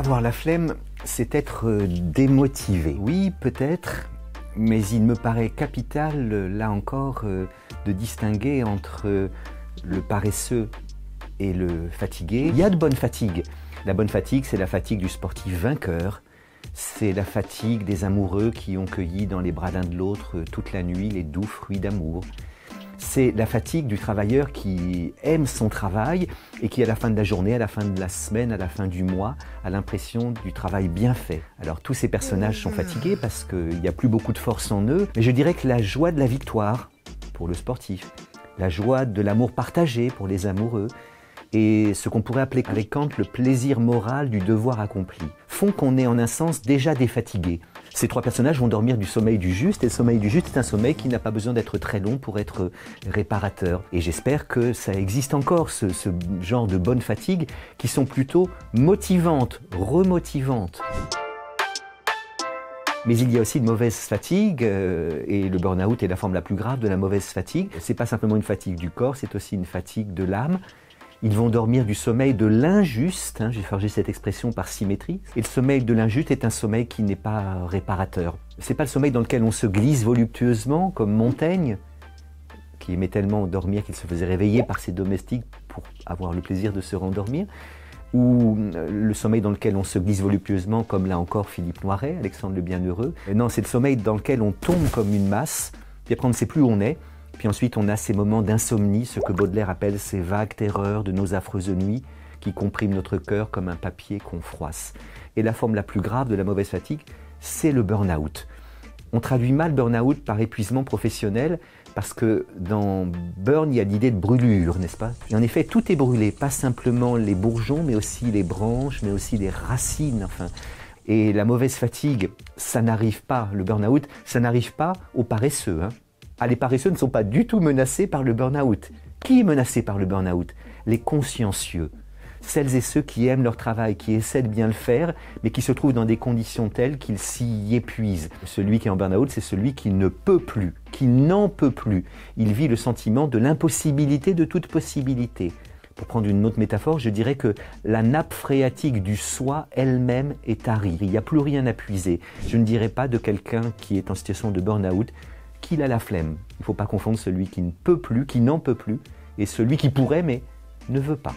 Avoir la flemme, c'est être démotivé. Oui, peut-être, mais il me paraît capital, là encore, de distinguer entre le paresseux et le fatigué. Il y a de bonnes fatigues. La bonne fatigue, c'est la fatigue du sportif vainqueur. C'est la fatigue des amoureux qui ont cueilli dans les bras l'un de l'autre toute la nuit les doux fruits d'amour. C'est la fatigue du travailleur qui aime son travail et qui, à la fin de la journée, à la fin de la semaine, à la fin du mois, a l'impression du travail bien fait. Alors tous ces personnages sont fatigués parce qu'il n'y a plus beaucoup de force en eux, mais je dirais que la joie de la victoire pour le sportif, la joie de l'amour partagé pour les amoureux, et ce qu'on pourrait appeler avec Kant le plaisir moral du devoir accompli, font qu'on est en un sens déjà défatigué. Ces trois personnages vont dormir du sommeil du juste, et le sommeil du juste est un sommeil qui n'a pas besoin d'être très long pour être réparateur. Et j'espère que ça existe encore, ce genre de bonnes fatigues qui sont plutôt motivantes, remotivantes. Mais il y a aussi de mauvaises fatigues, et le burn-out est la forme la plus grave de la mauvaise fatigue. C'est pas simplement une fatigue du corps, c'est aussi une fatigue de l'âme. Ils vont dormir du sommeil de l'injuste, j'ai forgé cette expression par symétrie, et le sommeil de l'injuste est un sommeil qui n'est pas réparateur. C'est pas le sommeil dans lequel on se glisse voluptueusement, comme Montaigne, qui aimait tellement dormir qu'il se faisait réveiller par ses domestiques pour avoir le plaisir de se rendormir, ou le sommeil dans lequel on se glisse voluptueusement, comme là encore Philippe Noiret, Alexandre le Bienheureux. Non, c'est le sommeil dans lequel on tombe comme une masse, puis après on ne sait plus où on est. Puis ensuite, on a ces moments d'insomnie, ce que Baudelaire appelle ces vagues terreurs de nos affreuses nuits qui compriment notre cœur comme un papier qu'on froisse. Et la forme la plus grave de la mauvaise fatigue, c'est le burn-out. On traduit mal burn-out par épuisement professionnel parce que dans burn, il y a l'idée de brûlure, n'est-ce pas? Et en effet, tout est brûlé, pas simplement les bourgeons, mais aussi les branches, mais aussi les racines, enfin. Et la mauvaise fatigue, ça n'arrive pas, le burn-out, ça n'arrive pas aux paresseux, Ah, les paresseux ne sont pas du tout menacés par le burn-out. Qui est menacé par le burn-out? Les consciencieux. Celles et ceux qui aiment leur travail, qui essaient de bien le faire, mais qui se trouvent dans des conditions telles qu'ils s'y épuisent. Celui qui est en burn-out, c'est celui qui ne peut plus, qui n'en peut plus. Il vit le sentiment de l'impossibilité de toute possibilité. Pour prendre une autre métaphore, je dirais que la nappe phréatique du soi elle-même est tarie. Il n'y a plus rien à puiser. Je ne dirais pas de quelqu'un qui est en situation de burn-out qu'il a la flemme. Il ne faut pas confondre celui qui ne peut plus, qui n'en peut plus, et celui qui pourrait mais ne veut pas.